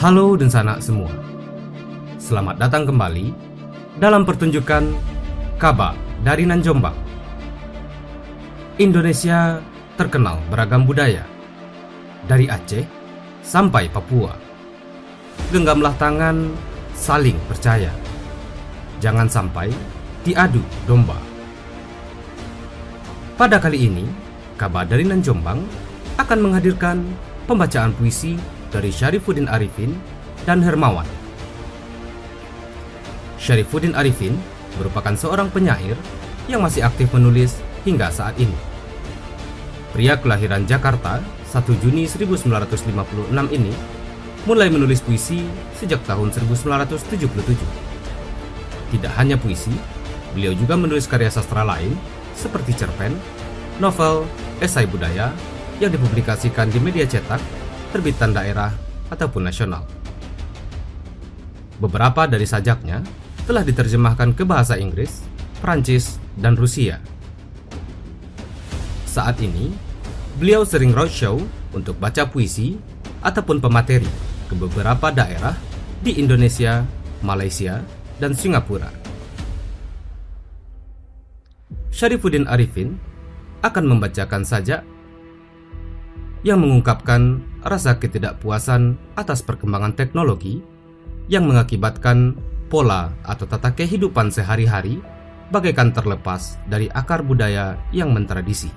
Halo dan sanak semua, selamat datang kembali dalam pertunjukan Kaba dari Nan Jombang. Indonesia terkenal beragam budaya, dari Aceh sampai Papua. Genggamlah tangan, saling percaya, jangan sampai diadu domba. Pada kali ini, Kaba dari Nan Jombang akan menghadirkan pembacaan puisi dari Syarifuddin Arifin dan Hermawan. Syarifuddin Arifin merupakan seorang penyair yang masih aktif menulis hingga saat ini. Pria kelahiran Jakarta 1 Juni 1956 ini mulai menulis puisi sejak tahun 1977. Tidak hanya puisi, beliau juga menulis karya sastra lain seperti cerpen, novel, esai budaya yang dipublikasikan di media cetak, terbitan daerah ataupun nasional. Beberapa dari sajaknya telah diterjemahkan ke bahasa Inggris, Prancis, dan Rusia. Saat ini, beliau sering roadshow untuk baca puisi ataupun pemateri ke beberapa daerah di Indonesia, Malaysia, dan Singapura. Syarifuddin Arifin akan membacakan sajak yang mengungkapkan rasa ketidakpuasan atas perkembangan teknologi yang mengakibatkan pola atau tata kehidupan sehari-hari bagaikan terlepas dari akar budaya yang mentradisi.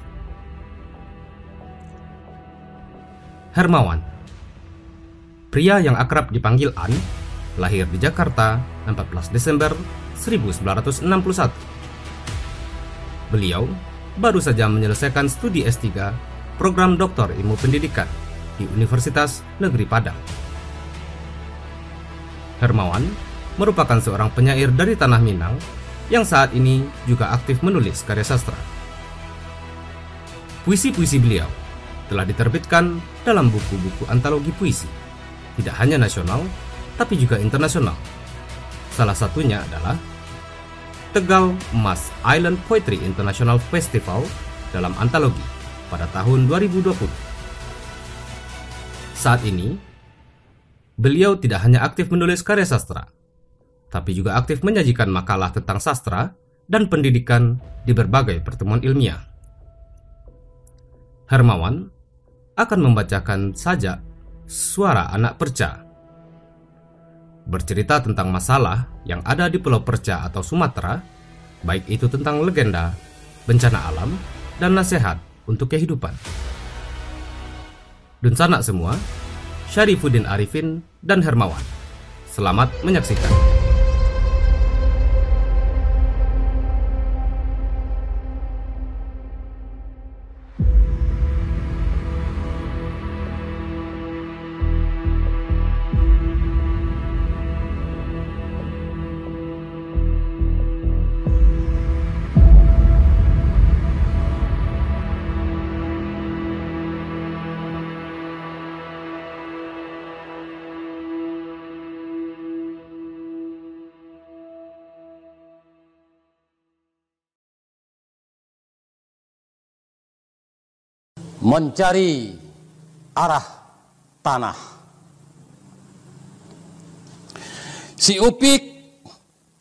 Hermawan, pria yang akrab dipanggil An, lahir di Jakarta 14 Desember 1961. Beliau baru saja menyelesaikan studi S3 program Doktor Ilmu Pendidikan di Universitas Negeri Padang. Hermawan merupakan seorang penyair dari Tanah Minang yang saat ini juga aktif menulis karya sastra. Puisi-puisi beliau telah diterbitkan dalam buku-buku antologi puisi, tidak hanya nasional, tapi juga internasional. Salah satunya adalah Tegal Emas Island Poetry International Festival dalam antologi pada tahun 2020. Saat ini, beliau tidak hanya aktif menulis karya sastra, tapi juga aktif menyajikan makalah tentang sastra dan pendidikan di berbagai pertemuan ilmiah. Hermawan akan membacakan sajak Suara Anak Perca, bercerita tentang masalah yang ada di Pulau Perca atau Sumatera, baik itu tentang legenda, bencana alam, dan nasihat untuk kehidupan. Dan sanak semua, Syarifuddin Arifin dan Hermawan, selamat menyaksikan. Mencari arah tanah. Si Upik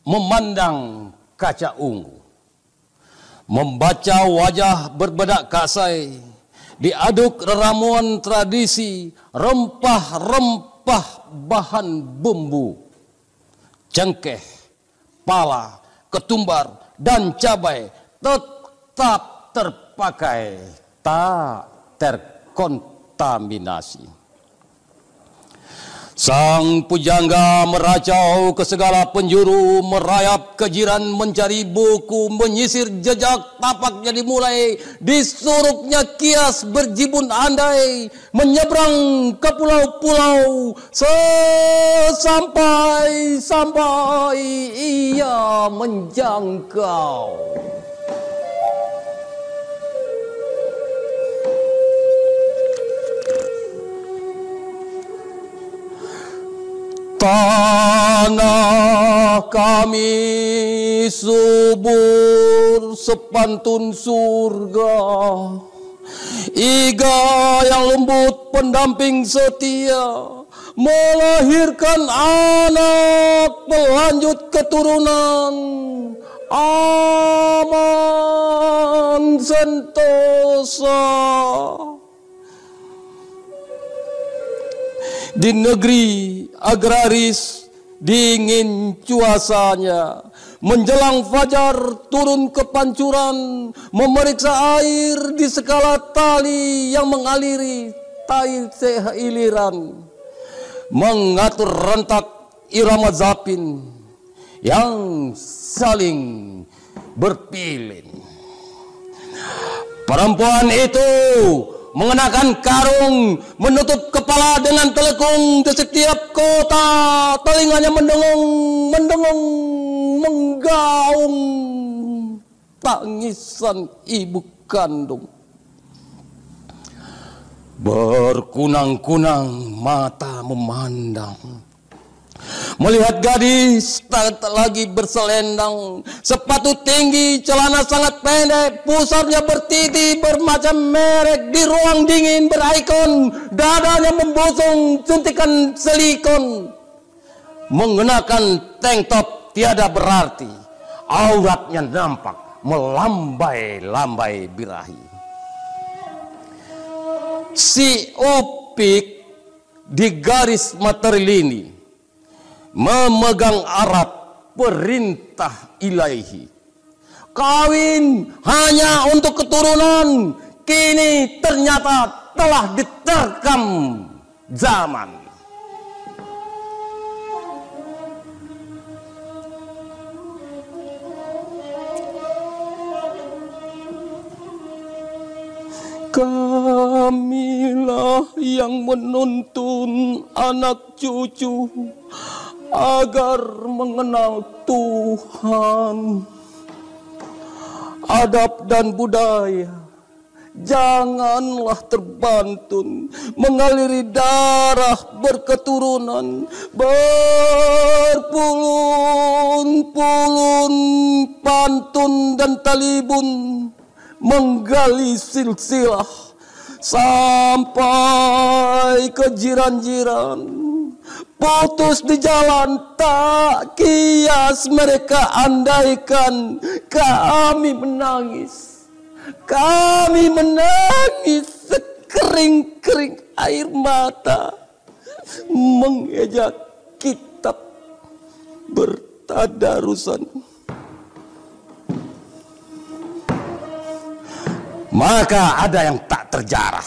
memandang kaca ungu, membaca wajah berbedak kasai, diaduk ramuan tradisi, rempah-rempah bahan bumbu, cengkeh, pala, ketumbar, dan cabai tetap terpakai, tak terkontaminasi. Sang pujangga meracau ke segala penjuru, merayap kejiran mencari buku, menyisir jejak tapaknya dimulai, disurupnya kias berjibun andai, menyeberang ke pulau-pulau, sampai ia menjangkau tanah kami subur sepantun surga, iga yang lembut pendamping setia, melahirkan anak pelanjut keturunan. Aman sentosa. Di negeri agraris dingin cuacanya, menjelang fajar turun ke pancuran, memeriksa air di segala tali yang mengaliri tai seiliran, mengatur rentak irama zapin yang saling berpilin. Perempuan itu mengenakan karung, menutup kepala dengan telekung. Di setiap kota telinganya mendengung, menggaung tangisan ibu kandung. Berkunang-kunang mata memandang, melihat gadis tak lagi berselendang, sepatu tinggi, celana sangat pendek, pusarnya bertiti bermacam merek, di ruang dingin berikon, dadanya membusung suntikan silikon, mengenakan tank top tiada berarti, auratnya nampak melambai-lambai birahi. Si Opik di garis materilini memegang arat perintah ilahi. Kawin hanya untuk keturunan kini ternyata telah diterkam zaman. Kamilah yang menuntun anak cucu agar mengenal Tuhan. Adab dan budaya janganlah terbantun, mengaliri darah berketurunan, berpulun-pulun pantun dan talibun, menggali silsilah sampai ke jiran-jiran. Putus di jalan tak kias mereka andaikan. Kami menangis sekering-kering air mata, mengejak kitab bertadarusan. Maka ada yang tak terjarah.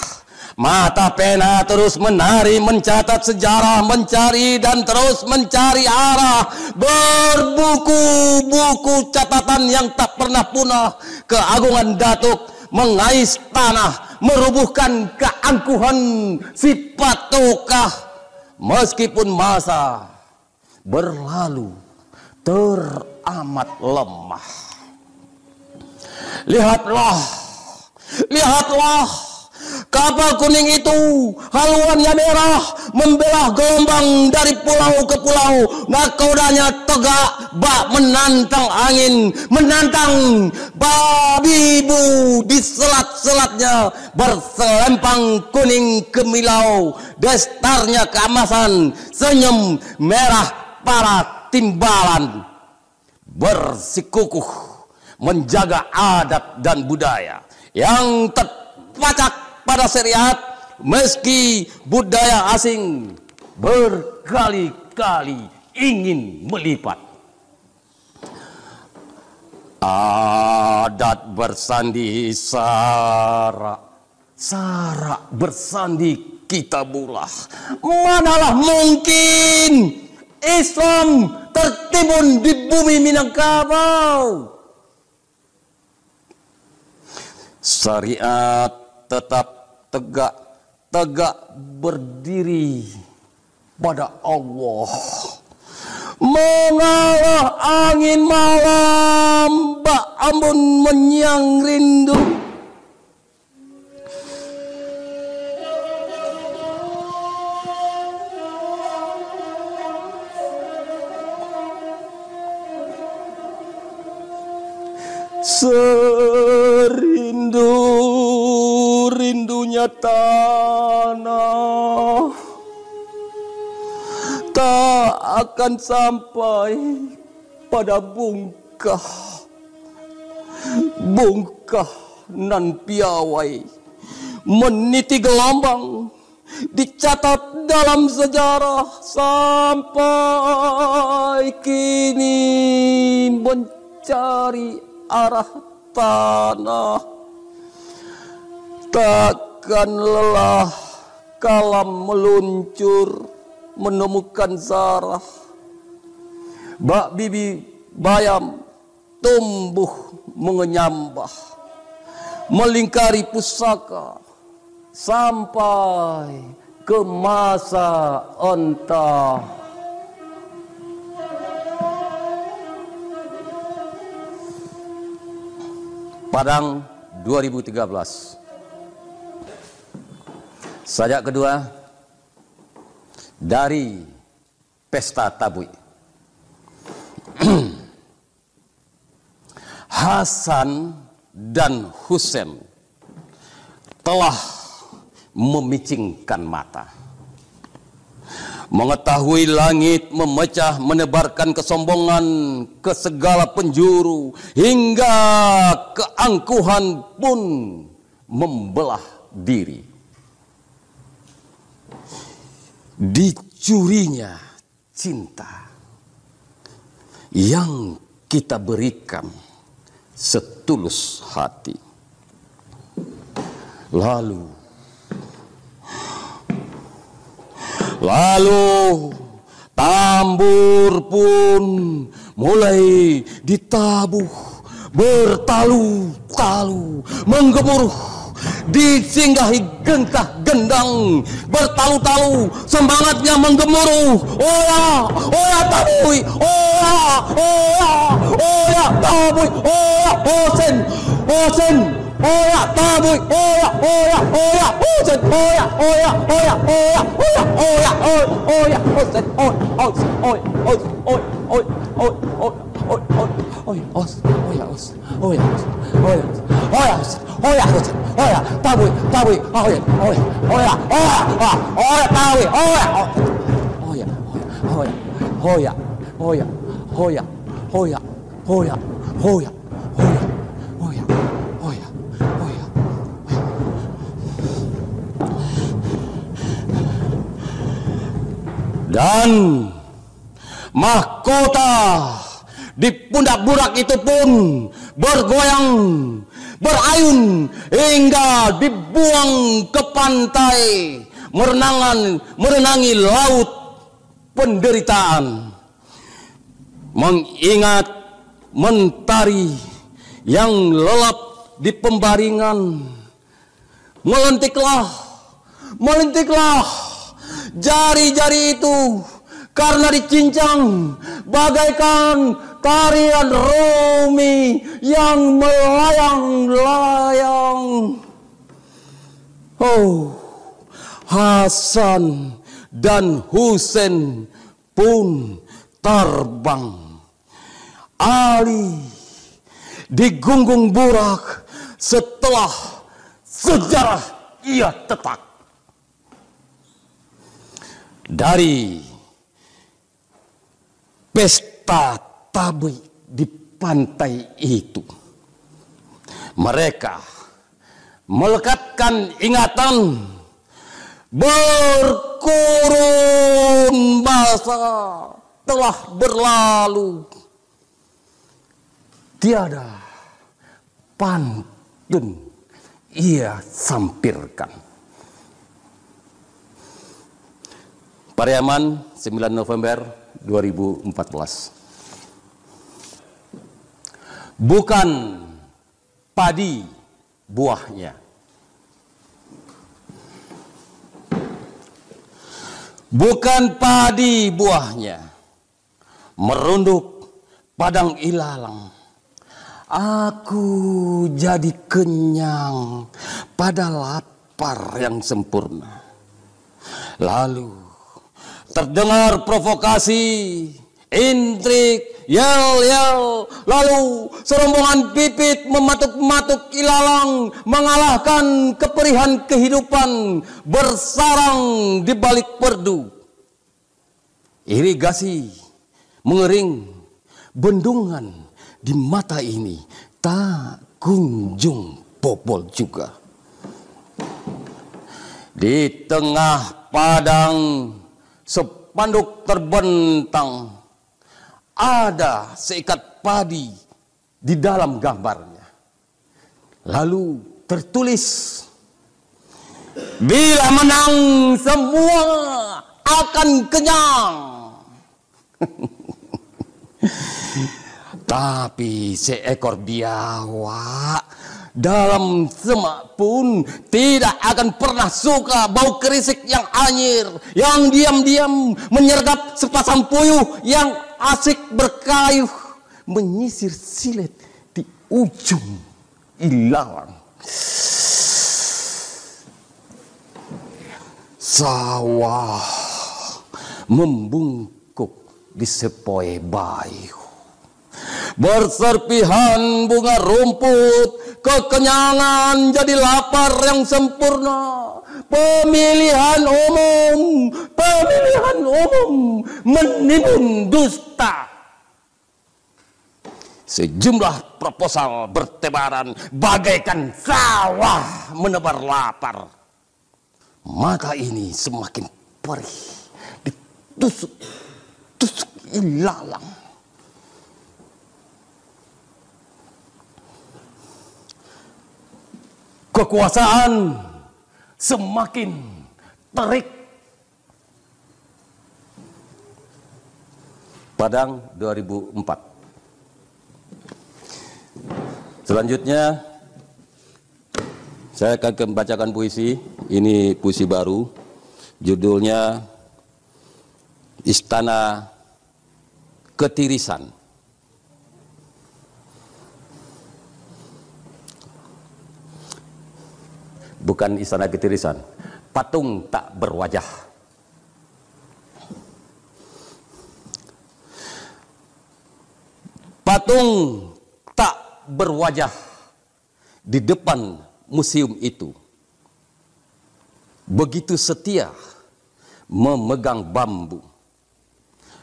Mata pena terus menari, mencatat sejarah, mencari dan terus mencari arah. Berbuku-buku catatan yang tak pernah punah. Keagungan Datuk mengais tanah, merubuhkan keangkuhan sifat tokah. Meskipun masa berlalu teramat lemah. Lihatlah, kapal kuning itu haluannya merah, membelah gelombang dari pulau ke pulau. Nakodanya tegak, bak menantang angin, menantang babibu di selat-selatnya, berselempang kuning kemilau, destarnya keemasan, senyum merah para timbalan, bersikukuh menjaga adat dan budaya yang terpacak pada syariat, meski budaya asing berkali-kali ingin melipat. Adat bersandi sara bersandi kitabullah. Manalah mungkin Islam tertimbun di bumi Minangkabau. Syariat tetap tegak berdiri pada Allah. Mengalah angin malam, bak ambon menyang rindu. Serindu-rindunya tanah tak akan sampai pada bungkah nan piawai meniti gelombang dicatat dalam sejarah sampai kini mencari arah tanah. Takkan lelah kalam meluncur menemukan zarah. Bak bibi bayam tumbuh mengenyambah melingkari pusaka sampai ke masa entah. Padang 2013. Sajak kedua dari Pesta Tabui. Hasan dan Husein telah memicingkan mata. Mengetahui langit memecah menebarkan kesombongan ke segala penjuru, hingga keangkuhan pun membelah diri. Dicurinya cinta yang kita berikan setulus hati. Lalu tambur pun mulai ditabuh bertalu-talu menggemuruh disinggahi gengkah gendang bertalu-talu semangatnya menggemuruh. Oya tabui, oya tabui, Husein, oya tabui, oya Husein, oya dan mahkota di pundak burak itu pun bergoyang, berayun hingga dibuang ke pantai, merenangi laut penderitaan. Mengingat mentari yang lelap di pembaringan, melentiklah jari-jari itu karena dicincang bagaikan tarian Romi yang melayang-layang. Oh, Hasan dan Husein pun terbang alih digunggung burak setelah sejarah ia tetak. Dari pesta tabui di pantai itu, mereka melekatkan ingatan berkurun masa telah berlalu, tiada pantun ia sampirkan. Pariaman 9 November 2014. Bukan padi buahnya, bukan padi buahnya, merunduk padang ilalang. Aku jadi kenyang pada lapar yang sempurna. Lalu terdengar provokasi, intrik, yel-yel. Lalu serombongan pipit mematuk-matuk ilalang, mengalahkan keperihan kehidupan bersarang di balik perdu. irigasi mengering, bendungan di mata ini tak kunjung bobol juga. Di tengah padang spanduk terbentang, ada seikat padi di dalam gambarnya. Lalu tertulis, bila menang semua akan kenyang. Tapi seekor biawak dalam semak pun tidak akan pernah suka bau kerisik yang anyir, yang diam-diam menyergap sepasang puyuh yang asik berkayuh menyisir silet di ujung ilalang. Sawah membungkuk di sepoi bayu, berserpihan bunga rumput, kekenyangan jadi lapar yang sempurna. Pemilihan umum menimbun dusta. Sejumlah proposal bertebaran bagaikan sawah menebar lapar. Mata ini semakin perih, ditusuk ilalang. Kekuasaan semakin terik. Padang 2004. Selanjutnya saya akan membacakan puisi. Ini puisi baru, judulnya Istana Ketirisan. Bukan istana ketirisan, patung tak berwajah. Patung tak berwajah di depan museum itu begitu setia memegang bambu.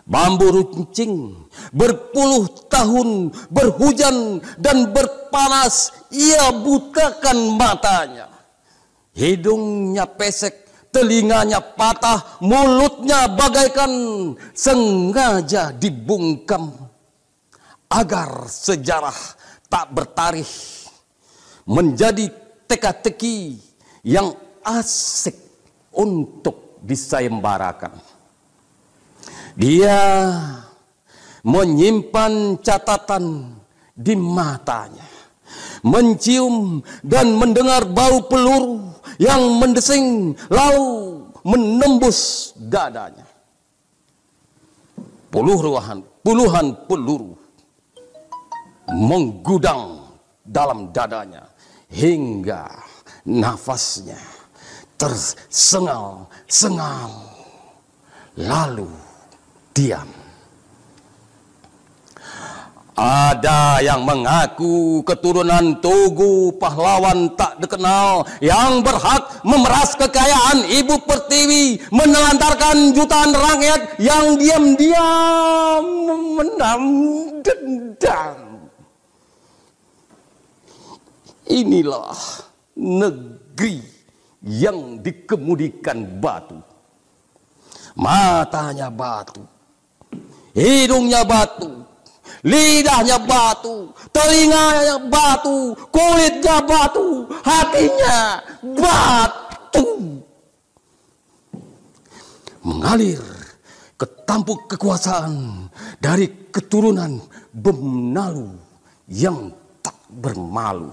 Bambu runcing berpuluh tahun berhujan dan berpanas, ia butakan matanya. Hidungnya pesek, telinganya patah, mulutnya bagaikan sengaja dibungkam agar sejarah tak bertarikh, menjadi teka-teki yang asik untuk disayembarakan. Dia menyimpan catatan di matanya, mencium dan mendengar bau peluru yang mendesing lalu menembus dadanya. Puluhan peluru menggudang dalam dadanya hingga nafasnya tersengal-sengal lalu diam. Ada yang mengaku keturunan Tugu pahlawan tak dikenal yang berhak memeras kekayaan Ibu Pertiwi, menelantarkan jutaan rakyat yang diam-diam menam dendam. Inilah negeri yang dikemudikan batu. Matanya batu, hidungnya batu, lidahnya batu, telinganya batu, kulitnya batu, hatinya batu. Mengalir ke tampuk kekuasaan dari keturunan Benalu yang tak bermalu.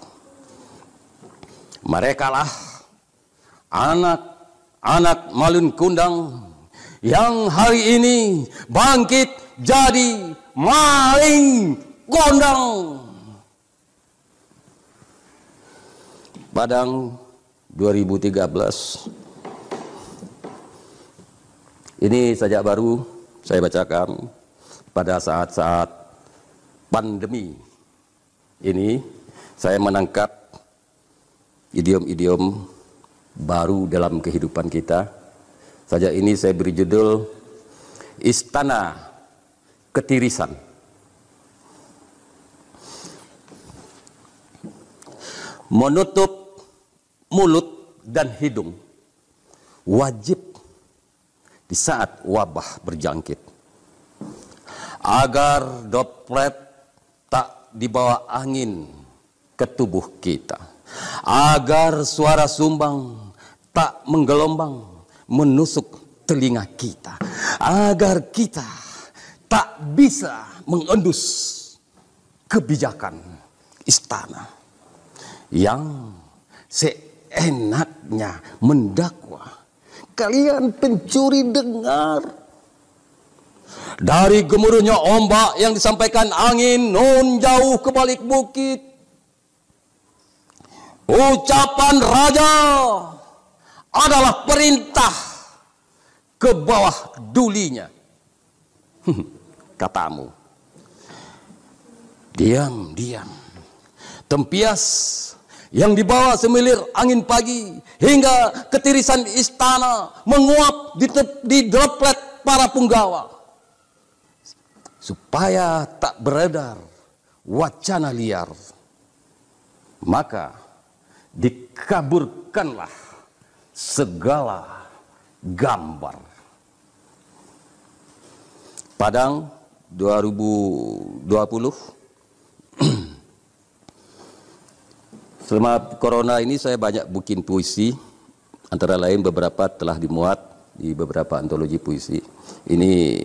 Merekalah anak-anak Malun Kundang yang hari ini bangkit jadi maling gondang. Padang 2013. Ini sajak baru saya bacakan pada saat-saat pandemi ini. Saya menangkap idiom-idiom baru dalam kehidupan kita. Sajak ini saya beri judul Istana Ketirisan. Menutup mulut dan hidung wajib di saat wabah berjangkit, agar droplet tak dibawa angin ke tubuh kita, agar suara sumbang tak menggelombang menusuk telinga kita, agar kita tak bisa mengendus kebijakan istana yang seenaknya mendakwa kalian pencuri dengar. Dari gemuruhnya ombak yang disampaikan angin nun jauh ke balik bukit, ucapan raja adalah perintah ke bawah dulinya. Katamu, diam-diam, tempias yang dibawa semilir angin pagi hingga ketirisan istana menguap di droplet para punggawa, supaya tak beredar wacana liar. Maka dikaburkanlah segala gambar. Padang 2020. Selama corona ini saya banyak bikin puisi, antara lain beberapa telah dimuat di beberapa antologi puisi. Ini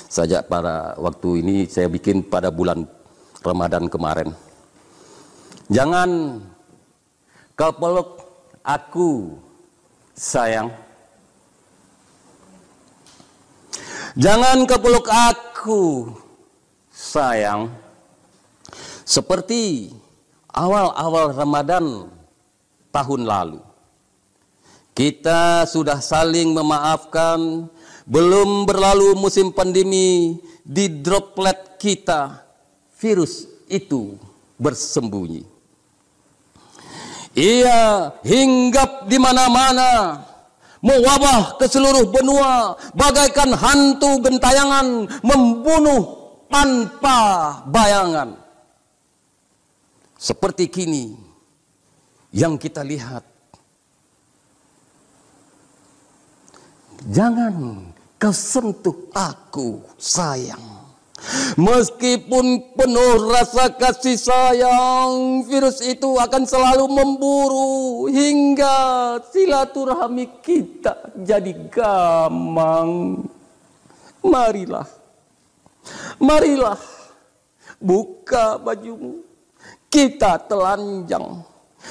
saja pada waktu ini saya bikin pada bulan Ramadan kemarin. Jangan kau peluk aku sayang, jangan kau peluk aku sayang, seperti awal-awal Ramadan tahun lalu. Kita sudah saling memaafkan, belum berlalu musim pandemi, di droplet kita virus itu bersembunyi. Ia hinggap di mana-mana, mewabah ke seluruh benua, bagaikan hantu gentayangan, membunuh tanpa bayangan. Seperti kini yang kita lihat. Jangan kau sentuh aku sayang, meskipun penuh rasa kasih sayang, virus itu akan selalu memburu hingga silaturahmi kita jadi gamang. Marilah, marilah, buka bajumu. Kita telanjang,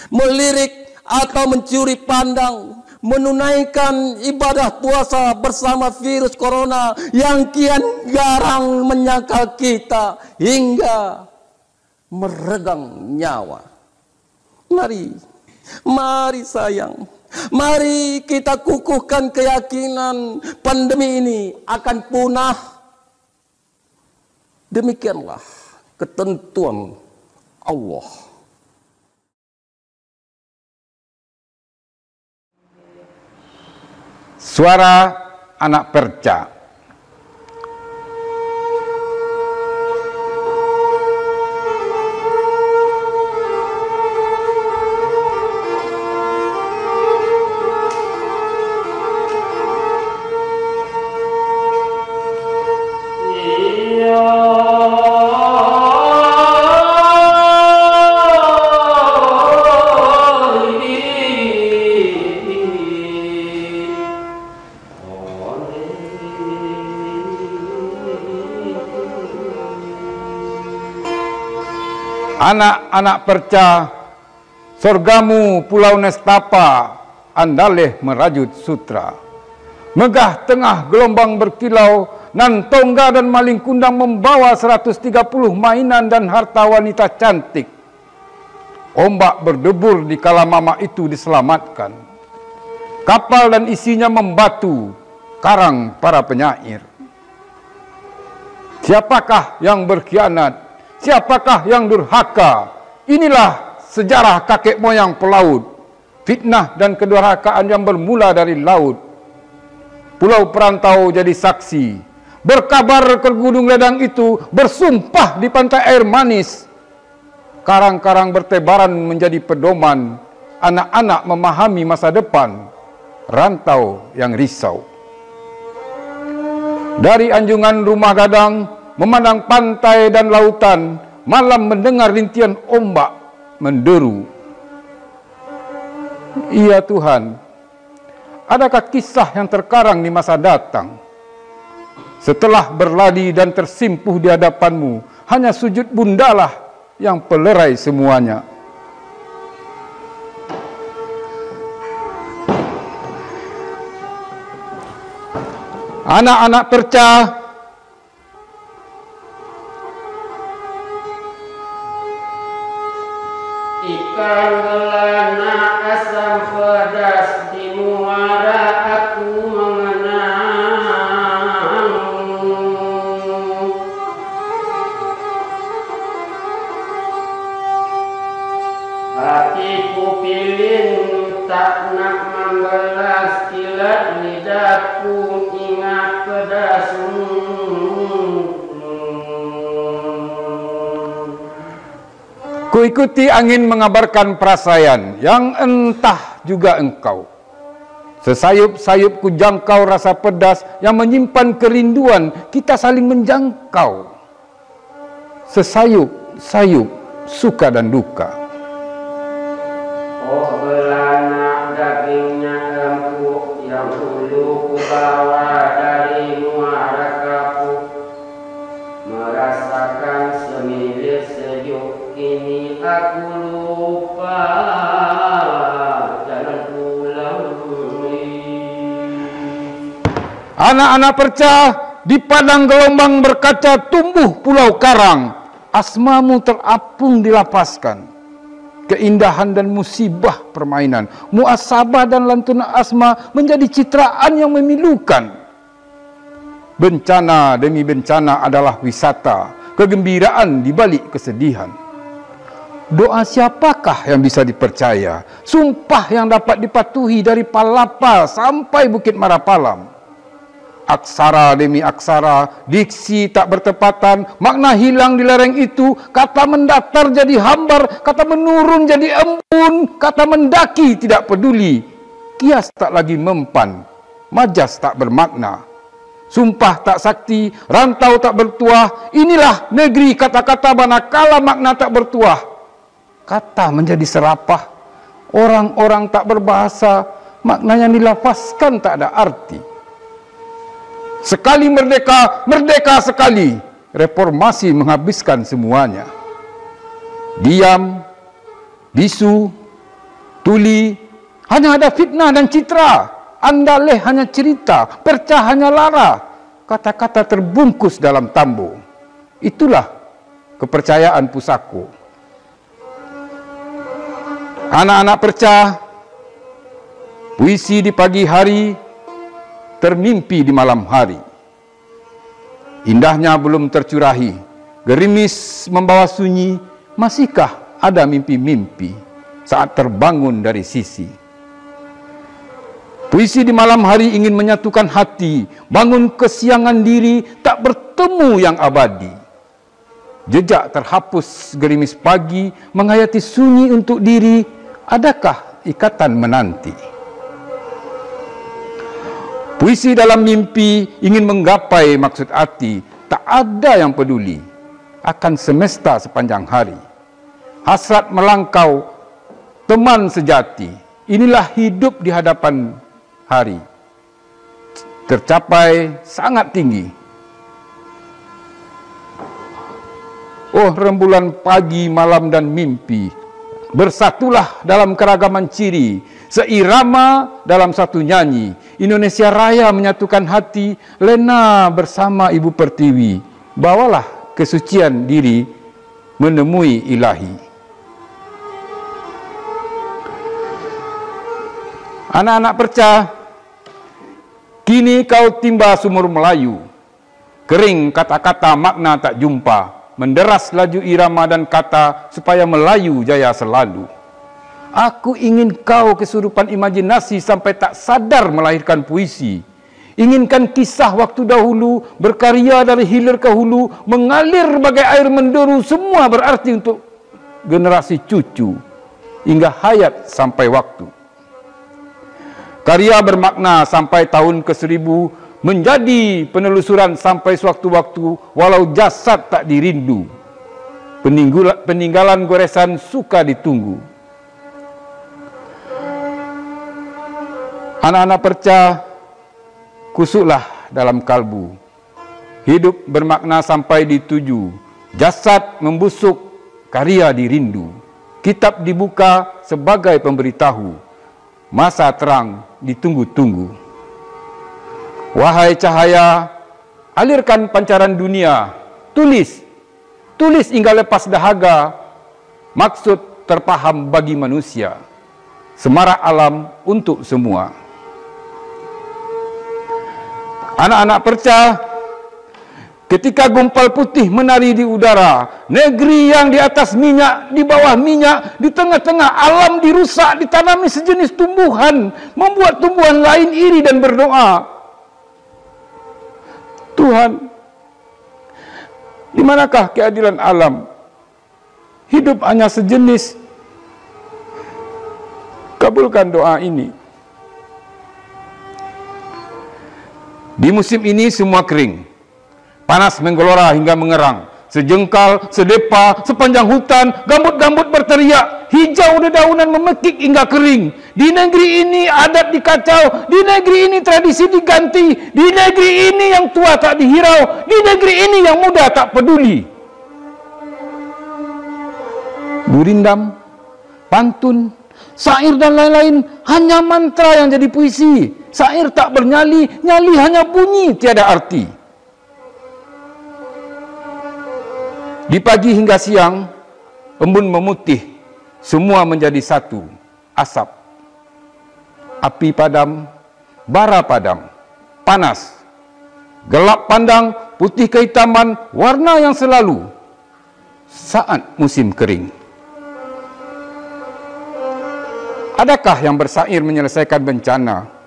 melirik atau mencuri pandang, menunaikan ibadah puasa bersama virus corona yang kian garang menyangkal kita hingga meregang nyawa. Mari, mari sayang, mari kita kukuhkan keyakinan pandemi ini akan punah. Demikianlah ketentuan Allah. Suara anak perca. Anak-anak perca, sorgamu Pulau Nestapa, andaleh merajut sutra. Megah tengah gelombang berkilau, nan tongga dan maling kundang membawa 130 mainan dan harta wanita cantik. Ombak berdebur di kala mama itu diselamatkan. Kapal dan isinya membatu, karang para penyair. Siapakah yang berkhianat? Siapakah yang durhaka? Inilah sejarah kakek moyang pelaut. Fitnah dan kedurhakaan yang bermula dari laut. Pulau perantau jadi saksi. Berkabar ke Gunung Ledang itu bersumpah di pantai air manis. Karang-karang bertebaran menjadi pedoman. Anak-anak memahami masa depan. Rantau yang risau. Dari anjungan rumah gadang, memandang pantai dan lautan, malam mendengar rintian ombak menderu. Iya Tuhan, adakah kisah yang terkarang di masa datang? Setelah berlari dan tersimpuh di hadapan-Mu, hanya sujud bundalah yang pelerai semuanya. Anak-anak perca, ikan belana asam pedas di muara aku mengenang. Hatiku pilih tak nak membelas, kilat lidahku ingat pedasmu. Kuikuti angin mengabarkan perasaan yang entah juga engkau. Sesayup-sayup ku jangkau rasa pedas yang menyimpan kerinduan, kita saling menjangkau. Sesayup-sayup suka dan duka. Oh belana dagingnya empuk yang dulu ku bawa dari muara kapuk, merasakan semilir sejuk, kini aku lupa jalan pulang. Anak-anak perca, di padang gelombang berkaca tumbuh pulau karang. Asmamu terapung dilapaskan. Keindahan dan musibah permainan, muasabah dan lantuna asma menjadi citraan yang memilukan. Bencana demi bencana adalah wisata, kegembiraan di balik kesedihan. Doa siapakah yang bisa dipercaya? Sumpah yang dapat dipatuhi dari Palapa sampai Bukit Marapalam. Aksara demi aksara, diksi tak bertepatan, makna hilang di lereng itu, kata mendatar jadi hambar, kata menurun jadi embun, kata mendaki tidak peduli, kias tak lagi mempan, majas tak bermakna, sumpah tak sakti, rantau tak bertuah. Inilah negeri kata-kata manakala makna tak bertuah. Kata menjadi serapah, orang-orang tak berbahasa, maknanya dilafazkan tak ada arti. Sekali merdeka, merdeka sekali. Reformasi menghabiskan semuanya. Diam, bisu, tuli, hanya ada fitnah dan citra. Andaleh hanya cerita, perca hanya lara. Kata-kata terbungkus dalam tambo. Itulah kepercayaan pusako. Anak-anak perca, puisi di pagi hari, termimpi di malam hari. Indahnya belum tercurahi, gerimis membawa sunyi, masihkah ada mimpi-mimpi saat terbangun dari sisi. Puisi di malam hari ingin menyatukan hati, bangun kesiangan diri, tak bertemu yang abadi. Jejak terhapus gerimis pagi, menghayati sunyi untuk diri, adakah ikatan menanti? Puisi dalam mimpi ingin menggapai maksud hati, tak ada yang peduli akan semesta sepanjang hari. Hasrat melangkau, teman sejati, inilah hidup di hadapan hari. Tercapai sangat tinggi. Oh rembulan pagi, malam dan mimpi, bersatulah dalam keragaman ciri, seirama dalam satu nyanyi. Indonesia Raya menyatukan hati, lena bersama Ibu Pertiwi. Bawalah kesucian diri menemui ilahi. Anak-anak perca, kini kau timba sumur Melayu. Kering kata-kata, makna tak jumpa, menderas laju irama dan kata supaya Melayu jaya selalu. Aku ingin kau kesurupan imajinasi sampai tak sadar melahirkan puisi. Inginkan kisah waktu dahulu, berkarya dari hilir ke hulu, mengalir bagai air menderu, semua berarti untuk generasi cucu, hingga hayat sampai waktu. Karya bermakna sampai tahun ke-1000, menjadi penelusuran sampai sewaktu-waktu, walau jasad tak dirindu. Peninggalan goresan suka ditunggu. Anak-anak perca, kusuklah dalam kalbu. Hidup bermakna sampai dituju. Jasad membusuk, karya dirindu. Kitab dibuka sebagai pemberitahu. Masa terang ditunggu-tunggu. Wahai cahaya, alirkan pancaran dunia. Tulis hingga lepas dahaga. Maksud terpaham bagi manusia. Semarak alam untuk semua. Anak-anak perca, ketika gumpal putih menari di udara, negeri yang di atas minyak, di bawah minyak, di tengah-tengah alam dirusak, ditanami sejenis tumbuhan, membuat tumbuhan lain iri dan berdoa, Tuhan, di manakah keadilan alam? Hidup hanya sejenis. Kabulkan doa ini. Di musim ini semua kering. Panas menggelora hingga mengerang. Sejengkal, sedepa, sepanjang hutan, gambut-gambut berteriak. Hijau dedaunan memekik hingga kering. Di negeri ini adat dikacau. Di negeri ini tradisi diganti. Di negeri ini yang tua tak dihirau. Di negeri ini yang muda tak peduli. Gurindam, pantun, syair dan lain-lain hanya mantra yang jadi puisi. Syair tak bernyali, nyali hanya bunyi tiada arti. Di pagi hingga siang, embun memutih, semua menjadi satu, asap. Api padam, bara padam, panas, gelap pandang, putih kehitaman, warna yang selalu saat musim kering. Adakah yang bersair menyelesaikan bencana?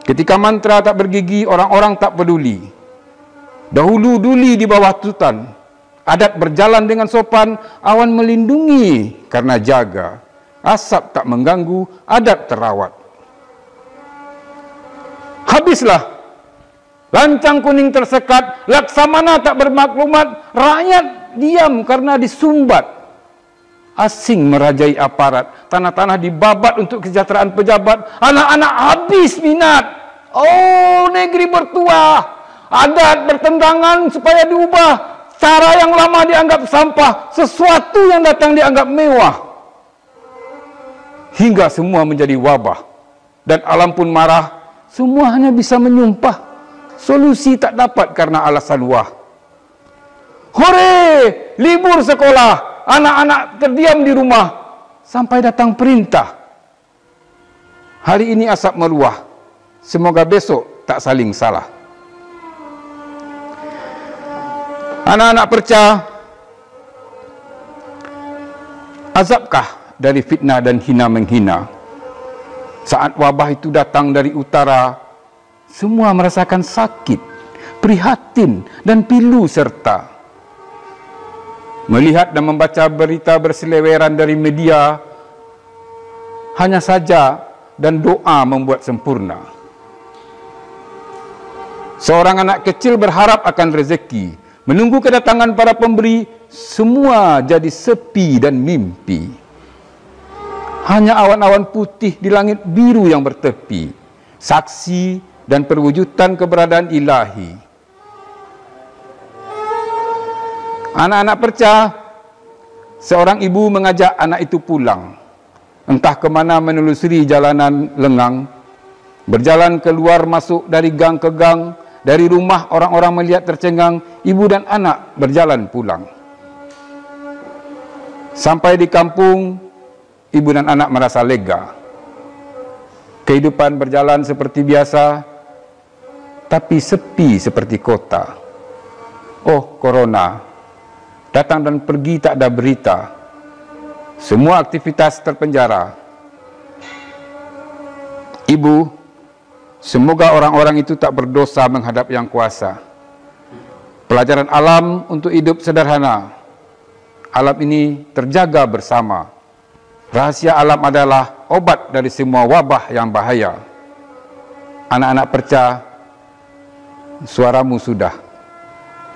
Ketika mantra tak bergigi, orang-orang tak peduli. Dahulu duli di bawah tutan, adat berjalan dengan sopan, awan melindungi karena jaga. Asap tak mengganggu, adat terawat. Habislah. Lancang kuning tersekat, laksamana tak bermaklumat, rakyat diam karena disumbat. Asing merajai aparat, tanah-tanah dibabat untuk kesejahteraan pejabat, anak-anak habis minat. Oh, negeri bertuah, adat bertentangan supaya diubah, cara yang lama dianggap sampah, sesuatu yang datang dianggap mewah. Hingga semua menjadi wabah, dan alam pun marah, semua hanya bisa menyumpah, solusi tak dapat karena alasan wah. Hore, libur sekolah, anak-anak terdiam di rumah sampai datang perintah. Hari ini asap meluah, semoga besok tak saling salah. Anak-anak perca, azabkah dari fitnah dan hina menghina? Saat wabah itu datang dari utara, semua merasakan sakit, prihatin dan pilu serta. Melihat dan membaca berita berseleweran dari media, hanya saja dan doa membuat sempurna. Seorang anak kecil berharap akan rezeki, menunggu kedatangan para pemberi, semua jadi sepi dan mimpi. Hanya awan-awan putih di langit biru yang bertepi, saksi dan perwujudan keberadaan ilahi. Anak-anak perca, seorang ibu mengajak anak itu pulang, entah kemana menelusuri jalanan lengang, berjalan keluar masuk dari gang ke gang, dari rumah orang-orang melihat tercengang, ibu dan anak berjalan pulang. Sampai di kampung, ibu dan anak merasa lega. Kehidupan berjalan seperti biasa, tapi sepi seperti kota. Oh, corona, datang dan pergi tak ada berita. Semua aktivitas terpenjara. Ibu, Semoga orang-orang itu tak berdosa menghadap Yang Kuasa. Pelajaran alam untuk hidup sederhana. Alam ini terjaga bersama. Rahasia alam adalah obat dari semua wabah yang bahaya. Anak-anak perca, suaramu sudah.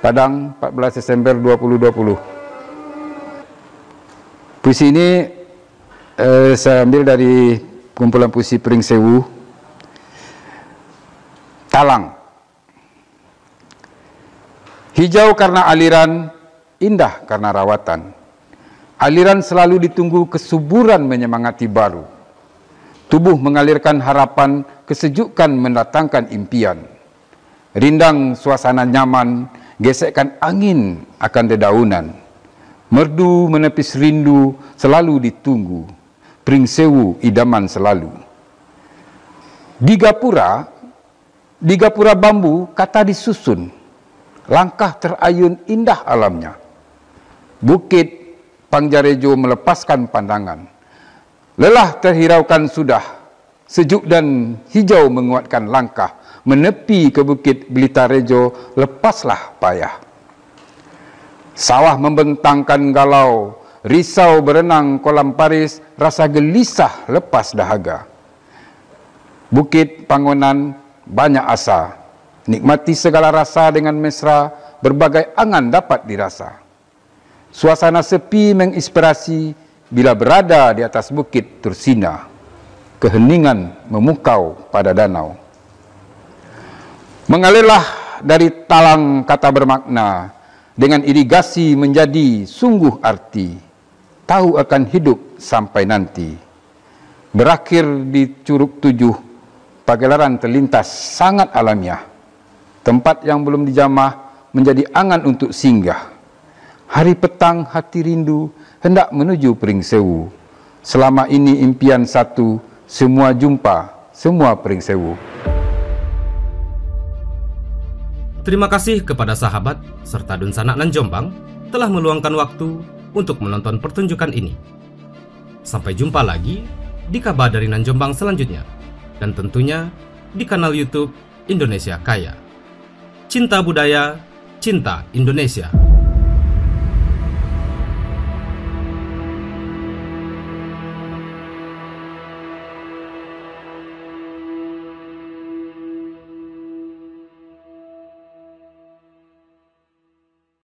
Padang, 14 Desember 2020. Puisi ini saya ambil dari kumpulan puisi Pring Sewu. Talang. Hijau karena aliran, indah karena rawatan. Aliran selalu ditunggu kesuburan menyemangati baru. Tubuh mengalirkan harapan, kesejukan mendatangkan impian. Rindang suasana nyaman, gesekkan angin akan dedaunan. Merdu menepis rindu, selalu ditunggu. Pring Sewu idaman selalu. Di gapura bambu kata disusun. Langkah terayun indah alamnya. Bukit Pangjarejo melepaskan pandangan. Lelah terhiraukan sudah. Sejuk dan hijau menguatkan langkah. Menepi ke Bukit Blitarejo, lepaslah payah. Sawah membentangkan galau, risau berenang kolam Paris, rasa gelisah lepas dahaga. Bukit Pangonan banyak asa, nikmati segala rasa dengan mesra, berbagai angan dapat dirasa. Suasana sepi menginspirasi bila berada di atas bukit Tursina. Keheningan memukau pada danau. Mengalirlah dari talang kata bermakna, dengan irigasi menjadi sungguh arti. Tahu akan hidup sampai nanti. Berakhir di Curug 7, pagelaran terlintas sangat alamiah. Tempat yang belum dijamah menjadi angan untuk singgah. Hari petang hati rindu hendak menuju Pring Sewu. Selama ini impian satu, semua jumpa, semua Pring Sewu. Terima kasih kepada sahabat serta Dunsanak nan Jombang telah meluangkan waktu untuk menonton pertunjukan ini. Sampai jumpa lagi di kabar dari Nan Jombang selanjutnya, dan tentunya di kanal YouTube Indonesia Kaya. Cinta budaya, cinta Indonesia.